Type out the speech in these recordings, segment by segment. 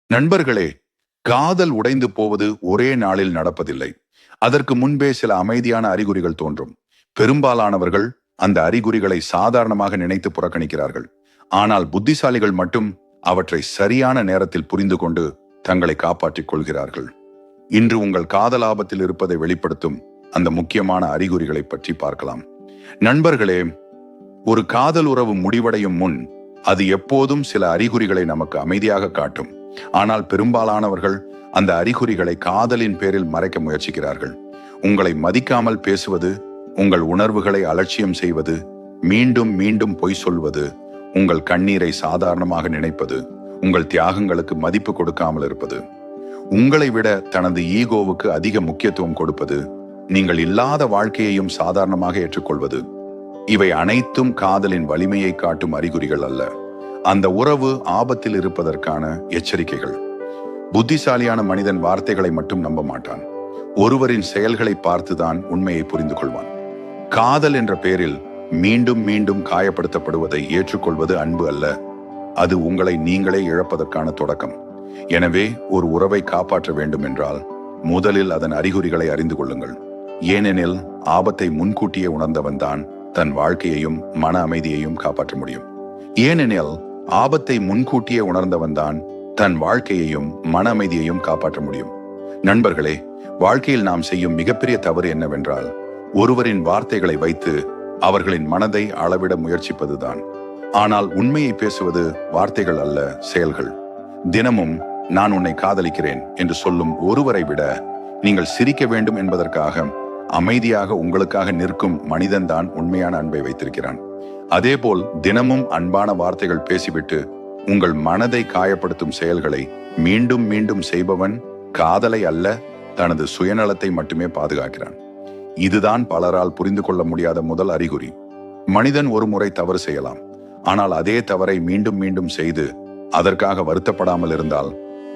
நண்பர்களே, காதல் உடைந்து போவது ஒரே நாளில் நடப்பதில்லை. அதற்கு முன்பே சில அமைதியான அறிகுறிகள் தோன்றும். பெரும்பாலானவர்கள் அந்த அறிகுறிகளை சாதாரணமாக நினைத்து புறக்கணிக்கிறார்கள். ஆனால் புத்திசாலிகள் மட்டும் அவற்றை சரியான நேரத்தில் புரிந்து கொண்டு தங்களை காப்பாற்றிக் கொள்கிறார்கள். இன்று உங்கள் காதல் ஆபத்தில் இருப்பதை வெளிப்படுத்தும் அந்த முக்கியமான அறிகுறிகளை பற்றி பார்க்கலாம். நண்பர்களே, ஒரு காதல் உறவு முடிவடையும் முன் அது எப்போதும் சில அறிகுறிகளை நமக்கு அமைதியாக காட்டும். ஆனால் பெரும்பாலானவர்கள் அந்த அறிகுறிகளை காதலின் பேரில் மறைக்க முயற்சிக்கிறார்கள். உங்களை மதிக்காமல் பேசுவது, உங்கள் உணர்வுகளை அலட்சியம் செய்வது, மீண்டும் மீண்டும் பொய் சொல்வது, உங்கள் கண்ணீரை சாதாரணமாக நினைப்பது, உங்கள் தியாகங்களுக்கு மதிப்பு கொடுக்காமல் இருப்பது, உங்களை விட தனது ஈகோவுக்கு அதிக முக்கியத்துவம் கொடுப்பது, நீங்கள் இல்லாத வாழ்க்கையையும் சாதாரணமாக ஏற்றுக்கொள்வது, இவை அனைத்தும் காதலின் வலிமையை காட்டும் அறிகுறிகள் அல்ல. அந்த உறவு ஆபத்தில் இருப்பதற்கான எச்சரிக்கைகள். புத்திசாலியான மனிதன் வார்த்தைகளை மட்டும் நம்ப மாட்டான். ஒருவரின் செயல்களை பார்த்துதான் உண்மையை புரிந்து கொள்வான். காதல் என்ற பெயரில் மீண்டும் மீண்டும் காயப்படுத்தப்படுவதை ஏற்றுக்கொள்வது அன்பு அல்ல. அது உங்களை நீங்களே இழப்பதற்கான தொடக்கம். எனவே ஒரு உறவை காப்பாற்ற வேண்டும் என்றால் முதலில் அதன் அறிகுறிகளை அறிந்து கொள்ளுங்கள். ஏனெனில் ஆபத்தை முன்கூட்டியே உணர்ந்தவன் தான் தன் வாழ்க்கையையும் மன அமைதியையும் காப்பாற்ற முடியும். ஏனெனில் ஆபத்தை முன்கூட்டியே உணர்ந்தவன் தான் தன் வாழ்க்கையையும் மன அமைதியையும் காப்பாற்ற முடியும். நண்பர்களே, வாழ்க்கையில் நாம் செய்யும் மிகப்பெரிய தவறு என்னவென்றால் ஒருவரின் வார்த்தைகளை வைத்து அவர்களின் மனதை அளவிட முயற்சிப்பதுதான். ஆனால் உண்மையை பேசுவது வார்த்தைகள் அல்ல, செயல்கள். தினமும் நான் உன்னை காதலிக்கிறேன் என்று சொல்லும் ஒருவரை விட நீங்கள் சிரிக்க வேண்டும் என்பதற்காக அமைதியாக உங்களுக்காக நிற்கும் மனிதன்தான் உண்மையான அன்பை வைத்திருக்கிறான். அதேபோல் தினமும் அன்பான வார்த்தைகள் பேசிவிட்டு உங்கள் மனதை காயப்படுத்தும் செயல்களை மீண்டும் மீண்டும் செய்பவன் காதலை அல்ல, தனது சுயநலத்தை மட்டுமே பாதுகாக்கிறான். இதுதான் பலரால் புரிந்து கொள்ள முடியாத முதல் அறிகுறி. மனிதன் ஒரு முறை தவறு செய்யலாம், ஆனால் அதே தவறை மீண்டும் மீண்டும் செய்து அதற்காக வருத்தப்படாமல் இருந்தால்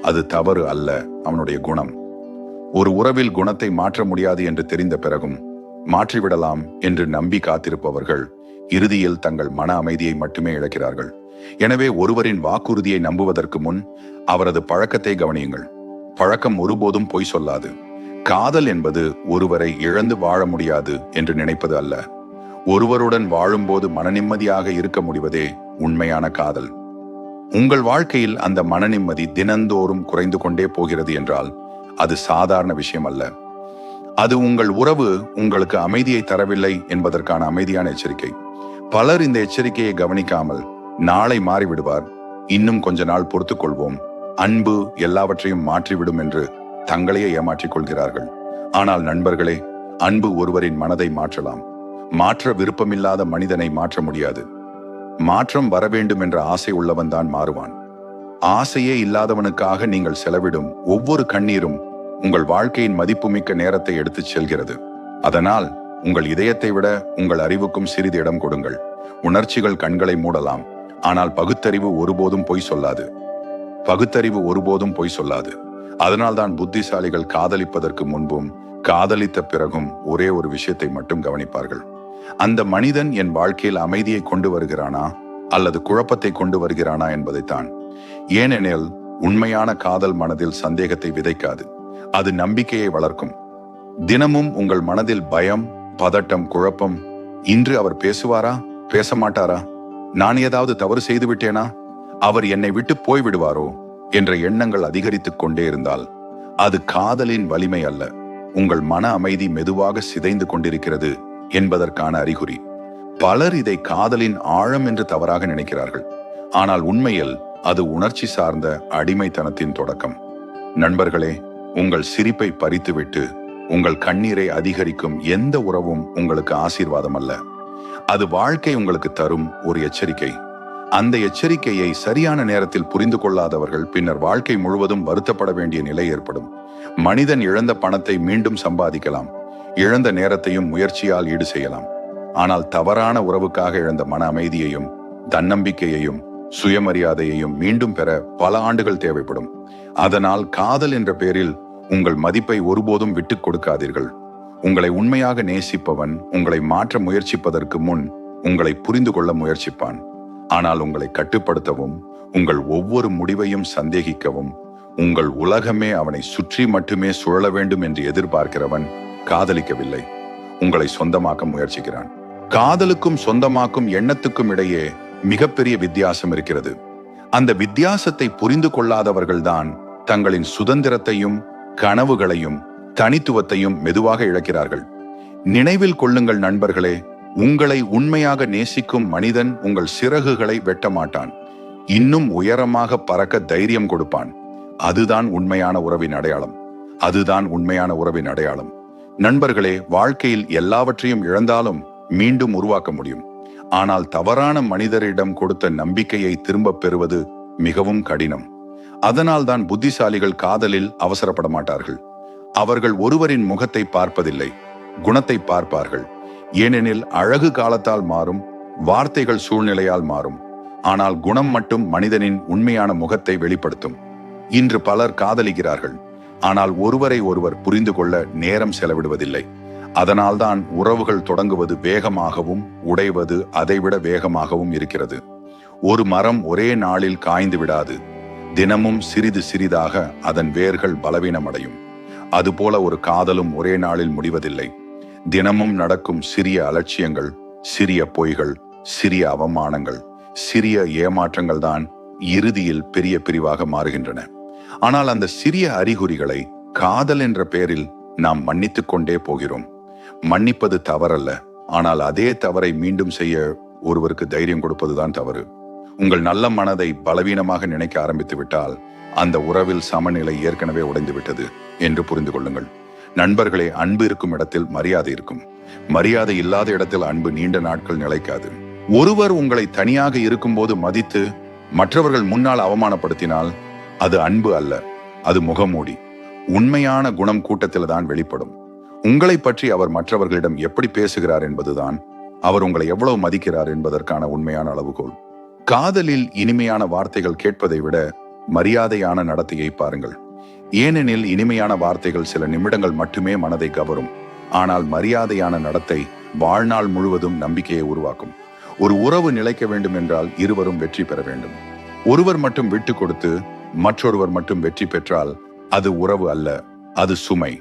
அது தவறு அல்ல, அவனுடைய குணம். ஒரு உறவில் குணத்தை மாற்ற முடியாது என்று தெரிந்த பிறகும் மாற்றிவிடலாம் என்று நம்பி காத்திருப்பவர்கள் இறுதியில் தங்கள் மன அமைதியை மட்டுமே இழக்கிறார்கள். எனவே ஒருவரின் வாக்குறுதியை நம்புவதற்கு முன் அவரது பழக்கத்தை கவனியுங்கள். பழக்கம் ஒருபோதும் பொய் சொல்லாது. காதல் என்பது ஒருவரை இழந்து வாழ முடியாது என்று நினைப்பது அல்ல. ஒருவருடன் வாழும்போது மனநிம்மதியாக இருக்க முடிவதே உண்மையான காதல். உங்கள் வாழ்க்கையில் அந்த மனநிம்மதி தினந்தோறும் குறைந்து கொண்டே போகிறது என்றால் அது சாதாரண விஷயம் அல்ல. அது உங்கள் உறவு உங்களுக்கு அமைதியை தரவில்லை என்பதற்கான அமைதியான எச்சரிக்கை. பலர் இந்த எச்சரிக்கையை கவனிக்காமல் நாளை மாறிவிடுவார், இன்னும் கொஞ்ச நாள் பொறுத்துக் கொள்வோம், அன்பு எல்லாவற்றையும் மாற்றிவிடும் என்று தங்களையே ஏமாற்றிக் கொள்கிறார்கள். ஆனால் நண்பர்களே, அன்பு ஒருவரின் மனதை மாற்றலாம். மாற்ற விருப்பமில்லாத மனிதனை மாற்ற முடியாது. மாற்றம் வர வேண்டும் என்ற ஆசை உள்ளவன் தான் மாறுவான். ஆசையே இல்லாதவனுக்காக நீங்கள் செலவிடும் ஒவ்வொரு கண்ணீரும் உங்கள் வாழ்க்கையின் மதிப்புமிக்க நேரத்தை எடுத்துச் செல்கிறது. அதனால் உங்கள் இதயத்தை விட உங்கள் அறிவுக்கும் சிறிது இடம் கொடுங்கள். உணர்ச்சிகள் கண்களை மூடலாம், ஆனால் பகுத்தறிவு ஒருபோதும் பொய் சொல்லாது. பகுத்தறிவு ஒருபோதும் பொய் சொல்லாது. அதனால்தான் புத்திசாலிகள் காதலிப்பதற்கு முன்பும் காதலித்த பிறகும் ஒரே ஒரு விஷயத்தை மட்டும் கவனிப்பார்கள். அந்த மனிதன் என் வாழ்க்கையில் அமைதியை கொண்டு வருகிறானா அல்லது குழப்பத்தை கொண்டு வருகிறானா என்பதைத்தான். ஏனெனில் உண்மையான காதல் மனதில் சந்தேகத்தை விதைக்காது, அது நம்பிக்கையை வளர்க்கும். தினமும் உங்கள் மனதில் பயம், பதட்டம், குழப்பம், இன்று அவர் பேசுவாரா, பேச மாட்டாரா, நான் ஏதாவது தவறு செய்து விட்டேனா, அவர் என்னை விட்டு போய்விடுவாரோ என்ற எண்ணங்கள் அதிகரித்துக் கொண்டே இருந்தால் அது காதலின் வலிமை அல்ல, உங்கள் மன அமைதி மெதுவாக சிதைந்து கொண்டிருக்கிறது என்பதற்கான அறிகுறி. பலர் இதை காதலின் ஆழம் என்று தவறாக நினைக்கிறார்கள். ஆனால் உண்மையில் அது உணர்ச்சி சார்ந்த அடிமைத்தனத்தின் தொடக்கம். நண்பர்களே, உங்கள் சிரிப்பை பறித்துவிட்டு உங்கள் கண்ணீரை அதிகரிக்கும் எந்த உறவும் உங்களுக்கு ஆசீர்வாதம் அல்ல. அது வாழ்க்கை உங்களுக்கு தரும் ஒரு எச்சரிக்கை. அந்த எச்சரிக்கையை சரியான நேரத்தில் புரிந்து கொள்ளாதவர்கள் பின்னர் வாழ்க்கை முழுவதும் வருத்தப்பட வேண்டிய நிலை ஏற்படும். மனிதன் இழந்த பணத்தை மீண்டும் சம்பாதிக்கலாம், இழந்த நேரத்தையும் முயற்சியால் ஈடு செய்யலாம். ஆனால் தவறான உறவுக்காக இழந்த மன அமைதியையும் தன்னம்பிக்கையையும் சுயமரியாதையையும் மீண்டும் பெற பல ஆண்டுகள் தேவைப்படும். அதனால் காதல் என்ற பெயரில் உங்கள் மதிப்பை ஒருபோதும் விட்டுக் கொடுக்காதீர்கள். உங்களை உண்மையாக நேசிப்பவன் உங்களை மாற்ற முயற்சிப்பதற்கு முன் உங்களை புரிந்து கொள்ள முயற்சிப்பான். ஆனால் உங்களை கட்டுப்படுத்தவும், உங்கள் ஒவ்வொரு முடிவையும் சந்தேகிக்கவும், உங்கள் உலகமே அவனை சுற்றி மட்டுமே சுழல வேண்டும் என்று எதிர்பார்க்கிறவன் காதலிக்கவில்லை, உங்களை சொந்தமாக்க முயற்சிக்கிறான். காதலுக்கும் சொந்தமாக்கும் எண்ணத்துக்கும் இடையே மிகப்பெரிய வித்தியாசம் இருக்கிறது. அந்த வித்தியாசத்தை புரிந்து கொள்ளாதவர்கள்தான் தங்களின் சுதந்திரத்தையும் கனவுகளையும் தனித்துவத்தையும் மெதுவாக இழக்கிறார்கள். நினைவில் கொள்ளுங்கள் நண்பர்களே, உங்களை உண்மையாக நேசிக்கும் மனிதன் உங்கள் சிறகுகளை வெட்ட மாட்டான், இன்னும் உயரமாக பறக்க தைரியம் கொடுப்பான். அதுதான் உண்மையான உறவின் அடையாளம். அதுதான் உண்மையான உறவின் அடையாளம். நண்பர்களே, வாழ்க்கையில் எல்லாவற்றையும் இழந்தாலும் மீண்டும் உருவாக்க முடியும். ஆனால் தவறான மனிதரிடம் கொடுத்த நம்பிக்கையை திரும்ப பெறுவது மிகவும் கடினம். அதனால் தான் புத்திசாலிகள் காதலில் அவசரப்பட மாட்டார்கள். அவர்கள் ஒருவரின் முகத்தை பார்ப்பதில்லை, குணத்தை பார்ப்பார்கள். ஏனெனில் அழகு காலத்தால் மாறும், வார்த்தைகள் சூழ்நிலையால் மாறும், ஆனால் குணம் மட்டும் மனிதனின் உண்மையான முகத்தை வெளிப்படுத்தும். இன்று பலர் காதலிக்கிறார்கள், ஆனால் ஒருவரை ஒருவர் புரிந்து கொள்ள நேரம் செலவிடுவதில்லை. அதனால்தான் உறவுகள் தொடங்குவது வேகமாகவும் உடைவது அதைவிட வேகமாகவும் இருக்கிறது. ஒரு மரம் ஒரே நாளில் காய்ந்து விடாது. தினமும் சிறிது சிறிதாக அதன் வேர்கள் பலவீனமடையும். அதுபோல ஒரு காதலும் ஒரே நாளில் முடிவதில்லை. தினமும் நடக்கும் சிறிய அலட்சியங்கள், சிறிய பொய்கள், சிறிய அவமானங்கள், சிறிய ஏமாற்றங்கள் தான் இறுதியில் பெரிய பிரிவாக மாறுகின்றன. ஆனால் அந்த சிறிய அறிகுறிகளை காதல் என்ற பெயரில் நாம் மன்னித்துக் கொண்டே போகிறோம். மன்னிப்பது தவறல்ல, ஆனால் அதே தவறை மீண்டும் செய்ய ஒருவருக்கு தைரியம் கொடுப்பதுதான் தவறு. உங்கள் நல்ல மனதை பலவீனமாக நினைக்க ஆரம்பித்து விட்டால் அந்த உறவில் சமநிலை ஏற்கனவே உடைந்து விட்டது என்று புரிந்து கொள்ளுங்கள். நண்பர்களே, அன்பு இருக்கும் இடத்தில் மரியாதை இருக்கும். மரியாதை இல்லாத இடத்தில் அன்பு நீண்ட நாட்கள் நிலைக்காது. ஒருவர் உங்களை தனியாக இருக்கும்போது மதித்து மற்றவர்கள் முன்னால் அவமானப்படுத்தினால் அது அன்பு அல்ல, அது முகமூடி. உண்மையான குணம் கூட்டத்தில் தான் வெளிப்படும். உங்களை பற்றி அவர் மற்றவர்களிடம் எப்படி பேசுகிறார் என்பதுதான் அவர் உங்களை எவ்வளவு மதிக்கிறார் என்பதற்கான உண்மையான அளவுகோல். காதலில் இனிமையான வார்த்தைகள் கேட்பதை விட மரியாதையான நடத்தையை பாருங்கள். ஏனெனில் இனிமையான வார்த்தைகள் சில நிமிடங்கள் மட்டுமே மனதை கவரும், ஆனால் மரியாதையான நடத்தை வாழ்நாள் முழுவதும் நம்பிக்கையை உருவாக்கும். ஒரு உறவு நிலைக்க வேண்டும் என்றால் இருவரும் வெற்றி பெற வேண்டும். ஒருவர் மட்டும் விட்டு கொடுத்து மற்றொருவர் மட்டும் வெற்றி பெற்றால் அது உறவு அல்ல, அது சுமை.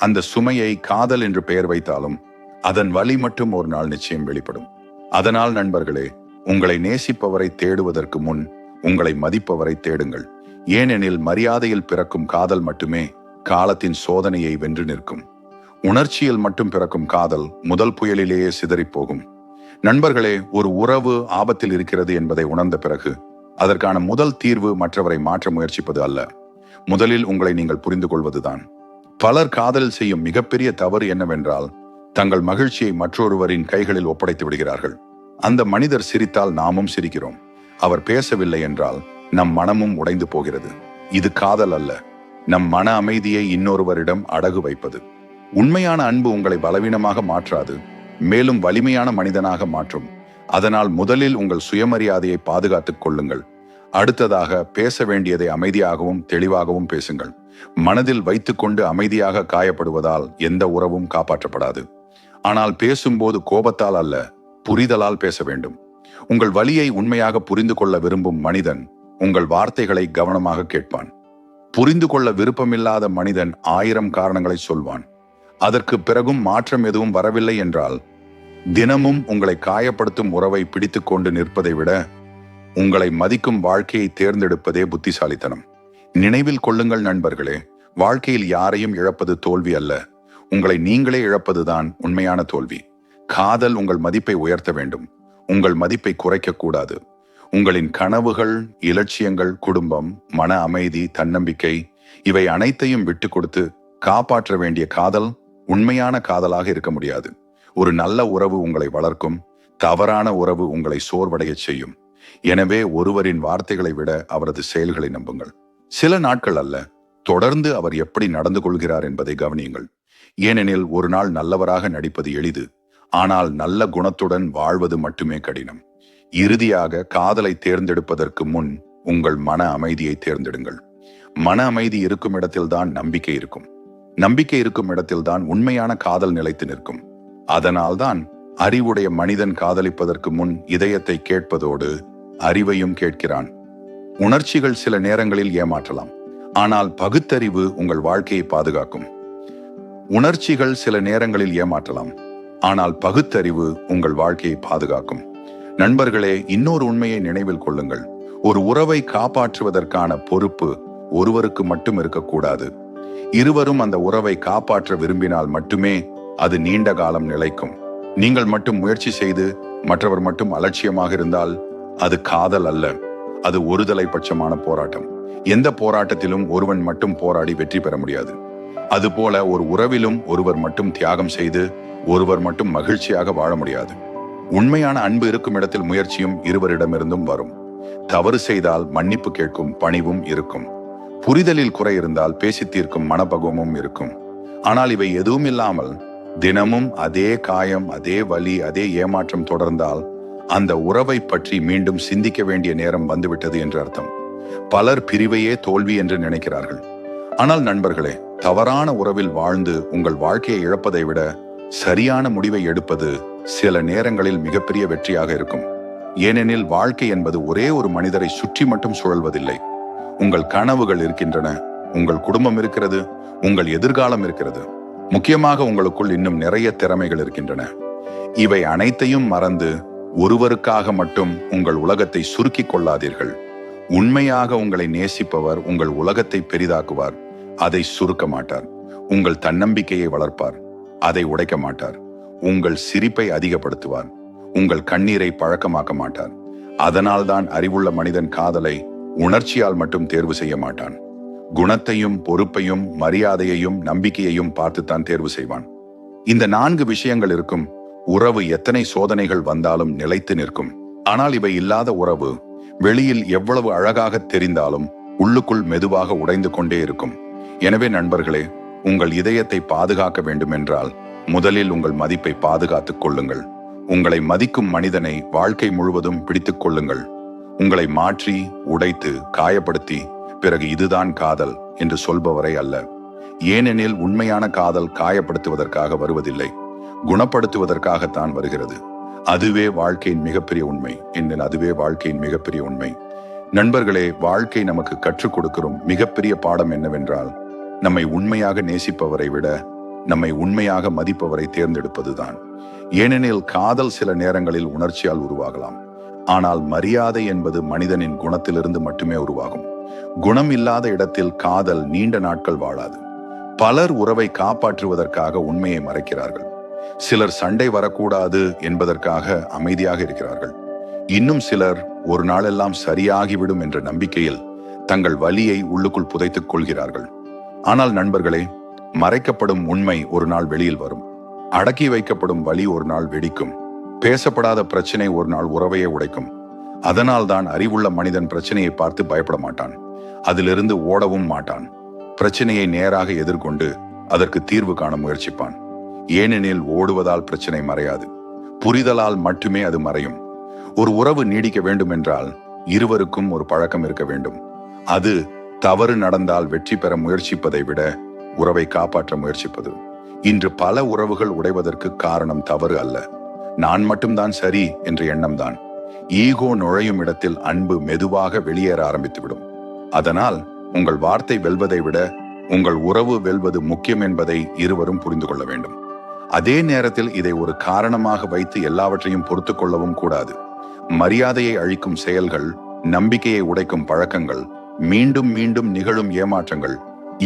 அந்த சுமையை காதல் என்று பெயர் வைத்தாலும் அதன் வலி மட்டும் ஒரு நாள் நிச்சயம் வெளிப்படும். அதனால் நண்பர்களே, உங்களை நேசிப்பவரை தேடுவதற்கு முன் உங்களை மதிப்பவரை தேடுங்கள். ஏனெனில் மரியாதையில் பிறக்கும் காதல் மட்டுமே காலத்தின் சோதனையை வென்று நிற்கும். உணர்ச்சியில் மட்டும் பிறக்கும் காதல் முதல் புயலிலேயே சிதறிப் போகும். நண்பர்களே, ஒரு உறவு ஆபத்தில் இருக்கிறது என்பதை உணர்ந்த பிறகு அதற்கான முதல் தீர்வு மற்றவரை மாற்ற முயற்சிப்பது அல்ல, முதலில் உங்களை நீங்கள் புரிந்து கொள்வதுதான். பலர் காதல் செய்யும் மிகப்பெரிய தவறு என்னவென்றால் தங்கள் மகிழ்ச்சியை மற்றொருவரின் கைகளில் ஒப்படைத்து விடுகிறார்கள். அந்த மனிதர் சிரித்தால் நாமும் சிரிக்கிறோம். அவர் பேசவில்லை என்றால் நம் மனமும் உடைந்து போகிறது. இது காதல் அல்ல, நம் மன அமைதியை இன்னொருவரிடம் அடகு வைப்பது. உண்மையான அன்பு உங்களை பலவீனமாக மாற்றாது, மேலும் வலிமையான மனிதனாக மாற்றும். அதனால் முதலில் உங்கள் சுயமரியாதையை பாதுகாத்துக் கொள்ளுங்கள். அடுத்ததாக பேச வேண்டியதை அமைதியாகவும் தெளிவாகவும் பேசுங்கள். மனதில் வைத்துக்கொண்டு அமைதியாக காயப்படுவதால் எந்த உறவும் காப்பாற்றப்படாது. ஆனால் பேசும்போது கோபத்தால் அல்ல, புரிதலால் பேச வேண்டும். உங்கள் வலியை உண்மையாக புரிந்து கொள்ள விரும்பும் மனிதன் உங்கள் வார்த்தைகளை கவனமாக கேட்பான். புரிந்து கொள்ள விருப்பமில்லாத மனிதன் 1000 காரணங்களை சொல்வான். அதற்கு பிறகும் மாற்றம் எதுவும் வரவில்லை என்றால் தினமும் உங்களை காயப்படுத்தும் உறவை பிடித்துக் கொண்டு நிற்பதை விட உங்களை மதிக்கும் வாழ்க்கையை தேர்ந்தெடுப்பதே புத்திசாலித்தனம். நினைவில் கொள்ளுங்கள் நண்பர்களே, வாழ்க்கையில் யாரையும் இழப்பது தோல்வி அல்ல, உங்களை நீங்களே இழப்பதுதான் உண்மையான தோல்வி. காதல் உங்கள் மதிப்பை உயர்த்த வேண்டும், உங்கள் மதிப்பை குறைக்க கூடாது. உங்களின் கனவுகள், இலட்சியங்கள், குடும்பம், மன அமைதி, தன்னம்பிக்கை இவை அனைத்தையும் விட்டு கொடுத்து காப்பாற்ற வேண்டிய காதல் உண்மையான காதலாக இருக்க முடியாது. ஒரு நல்ல உறவு உங்களை வளர்க்கும், தவறான உறவு உங்களை சோர்வடைய செய்யும். எனவே ஒருவரின் வார்த்தைகளை விட அவரது செயல்களை நம்புங்கள். சில நாட்கள் அல்ல, தொடர்ந்து அவர் எப்படி நடந்து கொள்கிறார் என்பதை கவனியுங்கள். ஏனெனில் ஒரு நாள் நல்லவராக நடிப்பது எளிது, ஆனால் நல்ல குணத்துடன் வாழ்வது மட்டுமே கடினம். இறுதியாக காதலை தேர்ந்தெடுப்பதற்கு முன் உங்கள் மன அமைதியை தேர்ந்தெடுங்கள். மன அமைதி இருக்கும் இடத்தில்தான் நம்பிக்கை இருக்கும். நம்பிக்கை இருக்கும் இடத்தில்தான் உண்மையான காதல் நிலைத்து நிற்கும். அதனால்தான் அறிவுடைய மனிதன் காதலிப்பதற்கு முன் இதயத்தை கேட்பதோடு அறிவையும் கேட்கிறான். உணர்ச்சிகள் சில நேரங்களில் ஏமாற்றலாம், ஆனால் பகுத்தறிவு உங்கள் வாழ்க்கையை பாதுகாக்கும். உணர்ச்சிகள் சில நேரங்களில் ஏமாற்றலாம், ஆனால் பகுத்தறிவு உங்கள் வாழ்க்கையை பாதுகாக்கும். நண்பர்களே, இன்னொரு உண்மையை நினைவில் கொள்ளுங்கள். ஒரு உறவை காப்பாற்றுவதற்கான பொறுப்பு ஒருவருக்கு மட்டும் இருக்கக்கூடாது. இருவரும் அந்த உறவை காப்பாற்ற விரும்பினால் மட்டுமே அது நீண்ட காலம் நிலைக்கும். நீங்கள் மட்டும் முயற்சி செய்து மற்றவர் மட்டும் அலட்சியமாக இருந்தால் அது காதல் அல்ல, அது ஒருதலை பட்சமான போராட்டம். எந்த போராட்டத்திலும் ஒருவன் மட்டும் போராடி வெற்றி பெற முடியாது. அதுபோல ஒரு உறவிலும் ஒருவர் மட்டும் தியாகம் செய்து ஒருவர் மட்டும் மகிழ்ச்சியாக வாழ முடியாது. உண்மையான அன்பு இருக்கும் இடத்தில் முயற்சியும் இருவரிடமிருந்தும் வரும். தவறு செய்தால் மன்னிப்பு கேட்கும் பணிவும் இருக்கும். புரிதலில் குறை இருந்தால் பேசி தீர்க்கும் மனப்பக்குவமும் இருக்கும். ஆனால் இவை எதுவும் இல்லாமல் தினமும் அதே காயம், அதே வலி, அதே ஏமாற்றம் தொடர்ந்தால் அந்த உறவை பற்றி மீண்டும் சிந்திக்க வேண்டிய நேரம் வந்துவிட்டது என்று அர்த்தம். பலர் பிரிவையே தோல்வி என்று நினைக்கிறார்கள். ஆனால் நண்பர்களே, தவறான உறவில் வாழ்ந்து உங்கள் வாழ்க்கையை இழப்பதை விட சரியான முடிவை எடுப்பது சில நேரங்களில் மிகப்பெரிய வெற்றியாக இருக்கும். ஏனெனில் வாழ்க்கை என்பது ஒரே ஒரு மனிதரை சுற்றி மட்டும் சுழல்வதில்லை. உங்கள் கனவுகள் இருக்கின்றன, உங்கள் குடும்பம் இருக்கிறது, உங்கள் எதிர்காலம் இருக்கிறது. முக்கியமாக உங்களுக்குள் இன்னும் நிறைய திறமைகள் இருக்கின்றன. இவை அனைத்தையும் மறந்து ஒருவருக்காக மட்டும் உங்கள் உலகத்தை சுருக்கிக் கொள்ளாதீர்கள். உண்மையாக உங்களை நேசிப்பவர் உங்கள் உலகத்தை பெரிதாக்குவார், அதை சுருக்க மாட்டார். உங்கள் தன்னம்பிக்கையை வளர்ப்பார், அதை உடைக்க மாட்டார். உங்கள் சிரிப்பை அதிகப்படுத்துவார், உங்கள் கண்ணீரை பழக்கமாக்க மாட்டார். அதனால்தான் அறிவுள்ள மனிதன் காதலை உணர்ச்சியால் மட்டும் தேர்வு செய்ய மாட்டான். குணத்தையும் பொறுப்பையும் மரியாதையையும் நம்பிக்கையையும் பார்த்துத்தான் தேர்வு செய்வான். இந்த 4 விஷயங்கள் இருக்கும் உறவு எத்தனை சோதனைகள் வந்தாலும் நிலைத்து நிற்கும். ஆனால் இவை இல்லாத உறவு வெளியில் எவ்வளவு அழகாக தெரிந்தாலும் உள்ளுக்குள் மெதுவாக உடைந்து கொண்டே இருக்கும். எனவே நண்பர்களே, உங்கள் இதயத்தை பாதுகாக்க வேண்டுமென்றால் முதலில் உங்கள் மதிப்பை பாதுகாத்துக் கொள்ளுங்கள். உங்களை மதிக்கும் மனிதனை வாழ்க்கை முழுவதும் பிடித்துக் கொள்ளுங்கள். உங்களை மாற்றி, உடைத்து, காயப்படுத்தி பிறகு இதுதான் காதல் என்று சொல்பவரை அல்ல. ஏனெனில் உண்மையான காதல் காயப்படுத்துவதற்காக வருவதில்லை, குணப்படுத்துவதற்காகத்தான் வருகிறது. அதுவே வாழ்க்கையின் மிகப்பெரிய உண்மை. அதுவே வாழ்க்கையின் மிகப்பெரிய உண்மை. நண்பர்களே, வாழ்க்கை நமக்கு கற்றுக் கொடுக்கும் மிகப்பெரிய பாடம் என்னவென்றால், நம்மை உண்மையாக நேசிப்பவரை விட நம்மை உண்மையாக மதிப்பவரை தேர்ந்தெடுப்பதுதான். ஏனெனில் காதல் சில நேரங்களில் உணர்ச்சியால் உருவாகலாம், ஆனால் மரியாதை என்பது மனிதனின் குணத்திலிருந்து மட்டுமே உருவாகும். குணம் இல்லாத இடத்தில் காதல் நீண்ட நாட்கள் வாழாது. பலர் உறவை காப்பாற்றுவதற்காக உண்மையை மறைக்கிறார்கள். சிலர் சண்டை வரக்கூடாது என்பதற்காக அமைதியாக இருக்கிறார்கள். இன்னும் சிலர் ஒரு நாளெல்லாம் சரியாகிவிடும் என்ற நம்பிக்கையில் தங்கள் வலியை உள்ளுக்குள் புதைத்துக் கொள்கிறார்கள். ஆனால் நண்பர்களே, மறைக்கப்படும் உண்மை ஒரு நாள் வெளியில் வரும். அடக்கி வைக்கப்படும் வலி ஒரு நாள் வெடிக்கும். பேசப்படாத பிரச்சனை ஒரு நாள் உறவையே உடைக்கும். அதனால்தான் அறிவுள்ள மனிதன் பிரச்சனையை பார்த்து பயப்பட மாட்டான், அதிலிருந்து ஓடவும் மாட்டான். பிரச்சனையை நேராக எதிர்கொண்டு அதற்கு தீர்வு காண முயற்சிப்பான். ஏனெனில் ஓடுவதால் பிரச்சனை மறையாது, புரிதலால் மட்டுமே அது மறையும். ஒரு உறவு நீடிக்க வேண்டும் என்றால் இருவருக்கும் ஒரு பழக்கம் இருக்க வேண்டும். அது தவறு நடந்தால் வெற்றி பெற முயற்சிப்பதை விட உறவை காப்பாற்ற முயற்சிப்பது. இன்று பல உறவுகள் உடைவதற்கு காரணம் தவறு அல்ல, நான் மட்டும்தான் சரி என்ற எண்ணம்தான். ஈகோ நுழையும் இடத்தில் அன்பு மெதுவாக வெளியேற ஆரம்பித்துவிடும். அதனால் உங்கள் வார்த்தை வெல்வதை விட உங்கள் உறவு வெல்வது முக்கியம் என்பதை இருவரும் புரிந்து கொள்ள வேண்டும். அதே நேரத்தில் இதை ஒரு காரணமாக வைத்து எல்லாவற்றையும் பொறுத்து கொள்ளவும் கூடாது. மரியாதையை அழிக்கும் செயல்கள், நம்பிக்கையை உடைக்கும் பழக்கங்கள், மீண்டும் மீண்டும் நிகழும் ஏமாற்றங்கள்,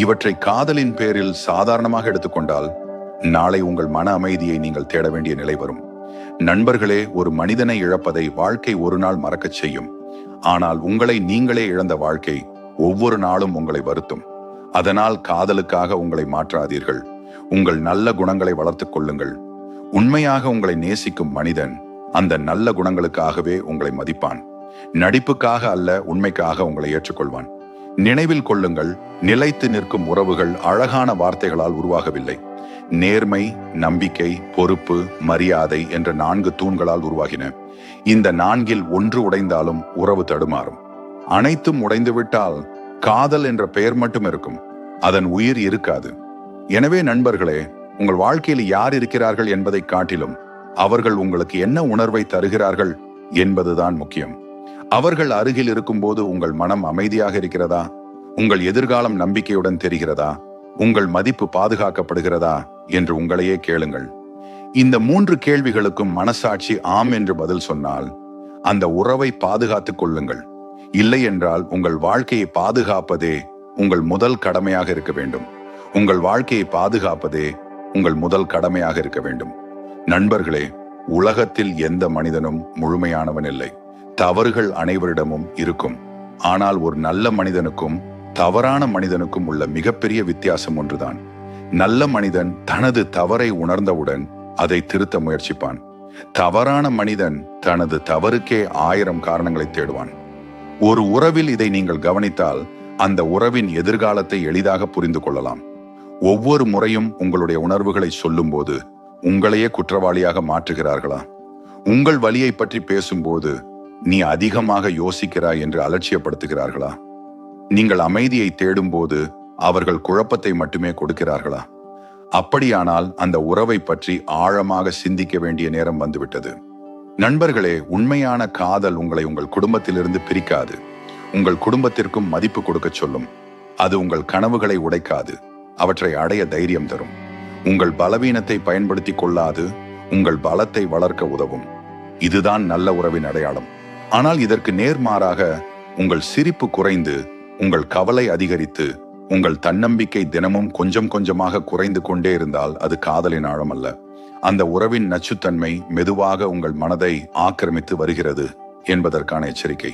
இவற்றை காதலின் பேரில் சாதாரணமாக எடுத்துக்கொண்டால் நாளை உங்கள் மன அமைதியை நீங்கள் தேட வேண்டிய நிலை வரும். நண்பர்களே, ஒரு மனிதனை இழப்பதை வாழ்க்கை ஒரு நாள் மறக்கச் செய்யும். ஆனால் உங்களை நீங்களே இழந்த வாழ்க்கை ஒவ்வொரு நாளும் உங்களை வருத்தும். அதனால் காதலுக்காக உங்களை மாற்றாதீர்கள். உங்கள் நல்ல குணங்களை வளர்த்துக் கொள்ளுங்கள். உண்மையாக உங்களை நேசிக்கும் மனிதன் அந்த நல்ல குணங்களுக்காகவே உங்களை மதிப்பான். நடிப்புக்காக அல்ல, உண்மைக்காக உங்களை ஏற்றுக்கொள்வான். நினைவில் கொள்ளுங்கள், நிலைத்து நிற்கும் உறவுகள் அழகான வார்த்தைகளால் உருவாகவில்லை. நேர்மை, நம்பிக்கை, பொறுப்பு, மரியாதை என்ற 4 தூண்களால் உருவாகின. இந்த 4இல் ஒன்று உடைந்தாலும் உறவு தடுமாறும். அனைத்தும் உடைந்துவிட்டால் காதல் என்ற பெயர் மட்டும் இருக்கும், அதன் உயிர் இருக்காது. எனவே நண்பர்களே, உங்கள் வாழ்க்கையில் யார் இருக்கிறார்கள் என்பதை காட்டிலும் அவர்கள் உங்களுக்கு என்ன உணர்வை தருகிறார்கள் என்பதுதான் முக்கியம். அவர்கள் அருகில் இருக்கும்போது உங்கள் மனம் அமைதியாக இருக்கிறதா? உங்கள் எதிர்காலம் நம்பிக்கையுடன் தெரிகிறதா? உங்கள் மதிப்பு பாதுகாக்கப்படுகிறதா என்று உங்களையே கேளுங்கள். இந்த 3 கேள்விகளுக்கும் மனசாட்சி ஆம் என்று பதில் சொன்னால் அந்த உறவை பாதுகாத்துக் கொள்ளுங்கள். இல்லை என்றால் உங்கள் வாழ்க்கையை பாதுகாப்பதே உங்கள் முதல் கடமையாக இருக்க வேண்டும். உங்கள் வாழ்க்கையை பாதுகாப்பதே உங்கள் முதல் கடமையாக இருக்க வேண்டும். நண்பர்களே, உலகத்தில் எந்த மனிதனும் முழுமையானவன் இல்லை. தவறுகள் அனைவரிடமும் இருக்கும். ஆனால் ஒரு நல்ல மனிதனுக்கும் தவறான மனிதனுக்கும் உள்ள மிகப்பெரிய வித்தியாசம் ஒன்றுதான். நல்ல மனிதன் தனது தவறை உணர்ந்தவுடன் அதை திருத்த முயற்சிப்பான். தவறான மனிதன் தனது தவறுக்கே 1000 காரணங்களை தேடுவான். ஒரு உறவில் இதை நீங்கள் கவனித்தால் அந்த உறவின் எதிர்காலத்தை எளிதாக புரிந்து கொள்ளலாம். ஒவ்வொரு முறையும் உங்களுடைய உணர்வுகளை சொல்லும்போது உங்களையே குற்றவாளியாக மாற்றுகிறார்களா? உங்கள் வலியை பற்றி பேசும்போது நீ அதிகமாக யோசிக்கிறாய் என்று அலட்சியப்படுத்துகிறார்களா? நீங்கள் அமைதியை தேடும்போது அவர்கள் குழப்பத்தை மட்டுமே கொடுக்கிறார்களா? அப்படியானால் அந்த உறவை பற்றி ஆழமாக சிந்திக்க வேண்டிய நேரம் வந்துவிட்டது. நண்பர்களே, உண்மையான காதல் உங்களை உங்கள் குடும்பத்திலிருந்து பிரிக்காது. உங்கள் குடும்பத்திற்கும் மதிப்பு கொடுக்க சொல்லும். அது உங்கள் கனவுகளை உடைக்காது, அவற்றை அடைய தைரியம் தரும். உங்கள் பலவீனத்தை பயன்படுத்தி கொள்ளாது, உங்கள் பலத்தை வளர்க்க உதவும். இதுதான் நல்ல உறவின் அடையாளம். ஆனால் இதற்கு நேர்மாறாக உங்கள் சிரிப்பு குறைந்து, உங்கள் கவலை அதிகரித்து, உங்கள் தன்னம்பிக்கை தினமும் கொஞ்சம் கொஞ்சமாக குறைந்து கொண்டே இருந்தால் அது காதலின் ஆழம் அல்ல. அந்த உறவின் நச்சுத்தன்மை மெதுவாக உங்கள் மனதை ஆக்கிரமித்து வருகிறது என்பதற்கான எச்சரிக்கை.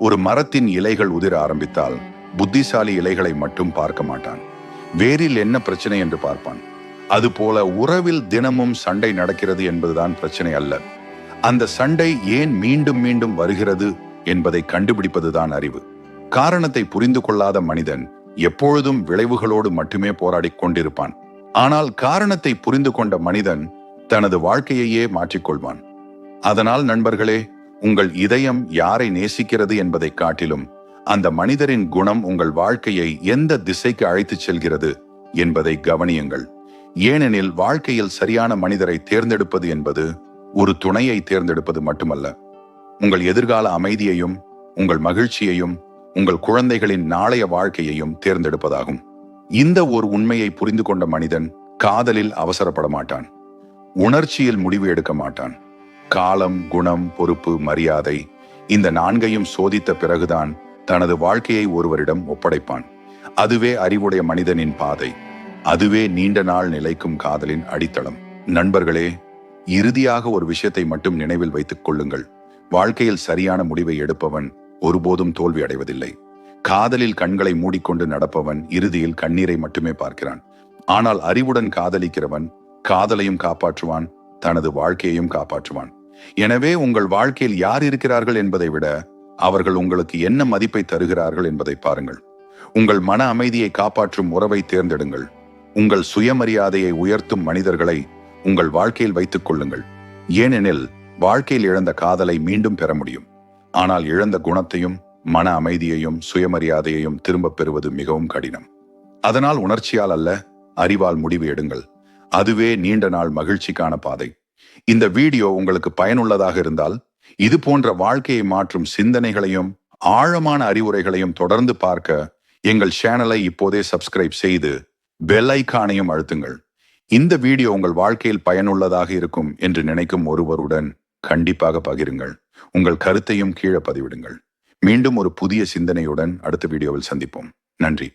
ஒரு மரத்தின் இலைகள் உதிர ஆரம்பித்தால் புத்திசாலி இலைகளை மட்டும் பார்க்க மாட்டான், வேரில் என்ன பிரச்சனை என்று பார்ப்பான். அதுபோல உறவில் தினமும் சண்டை நடக்கிறது என்பதுதான் பிரச்சனை அல்ல. அந்த சண்டை ஏன் மீண்டும் மீண்டும் வருகிறது என்பதை கண்டுபிடிப்பதுதான் அறிவு. காரணத்தை புரிந்து கொள்ளாத மனிதன் எப்பொழுதும் விளைவுகளோடு மட்டுமே போராடி கொண்டிருப்பான். ஆனால் காரணத்தை புரிந்து கொண்ட மனிதன் தனது வாழ்க்கையையே மாற்றிக்கொள்வான். அதனால் நண்பர்களே, உங்கள் இதயம் யாரை நேசிக்கிறது என்பதை காட்டிலும் அந்த மனிதரின் குணம் உங்கள் வாழ்க்கையை எந்த திசைக்கு அழைத்துச் செல்கிறது என்பதை கவனியுங்கள். ஏனெனில் வாழ்க்கையில் சரியான மனிதரை தேர்ந்தெடுப்பது என்பது ஒரு துணையை தேர்ந்தெடுப்பது மட்டுமல்ல, உங்கள் எதிர்கால அமைதியையும் உங்கள் மகிழ்ச்சியையும் உங்கள் குழந்தைகளின் நாளைய வாழ்க்கையையும் தேர்ந்தெடுப்பதாகும். இந்த ஒரு உண்மையை புரிந்து கொண்ட மனிதன் காதலில் அவசரப்பட மாட்டான், உணர்ச்சியில் முடிவு எடுக்க மாட்டான். காலம், குணம், பொறுப்பு, மரியாதை இந்த 4ஐயும் சோதித்த பிறகுதான் தனது வாழ்க்கையை ஒருவரிடம் ஒப்படைப்பான். அதுவே அறிவுடைய மனிதனின் பாதை. அதுவே நீண்ட நாள் நிலைக்கும் காதலின் அடித்தளம். நண்பர்களே, இறுதியாக ஒரு விஷயத்தை மட்டும் நினைவில் வைத்துக் கொள்ளுங்கள். வாழ்க்கையில் சரியான முடிவை எடுப்பவன் ஒருபோதும் தோல்வி அடைவதில்லை. காதலில் கண்களை மூடிக்கொண்டு நடப்பவன் இறுதியில் கண்ணீரை மட்டுமே பார்க்கிறான். ஆனால் அறிவுடன் காதலிக்கிறவன் காதலையும் காப்பாற்றுவான், தனது வாழ்க்கையையும் காப்பாற்றுவான். எனவே உங்கள் வாழ்க்கையில் யார் இருக்கிறார்கள் என்பதை விட அவர்கள் உங்களுக்கு என்ன மதிப்பை தருகிறார்கள் என்பதை பாருங்கள். உங்கள் மன அமைதியை காப்பாற்றும் உறவை தேர்ந்தெடுங்கள். உங்கள் சுயமரியாதையை உயர்த்தும் மனிதர்களை உங்கள் வாழ்க்கையில் வைத்துக் கொள்ளுங்கள். ஏனெனில் வாழ்க்கையில் இழந்த காதலை மீண்டும் பெற முடியும். ஆனால் இழந்த குணத்தையும் மன அமைதியையும் சுயமரியாதையையும் திரும்பப் பெறுவது மிகவும் கடினம். அதனால் உணர்ச்சியால் அல்ல, அறிவால் முடிவு எடுங்கள். அதுவே நீண்ட நாள் மகிழ்ச்சிக்கான பாதை. இந்த வீடியோ உங்களுக்கு பயனுள்ளதாக இருந்தால் இது போன்ற வாழ்க்கையை மாற்றும் சிந்தனைகளையும் ஆழமான அறிவுரைகளையும் தொடர்ந்து பார்க்க எங்கள் சேனலை இப்போதே சப்ஸ்கிரைப் செய்து பெல் ஐகானையும் அழுத்துங்கள். இந்த வீடியோ உங்கள் வாழ்க்கையில் பயனுள்ளதாக இருக்கும் என்று நினைக்கும் ஒருவருடன் கண்டிப்பாக பகிருங்கள். உங்கள் கருத்தையும் கீழே பதிவிடுங்கள். மீண்டும் ஒரு புதிய சிந்தனையுடன் அடுத்த வீடியோவில் சந்திப்போம். நன்றி.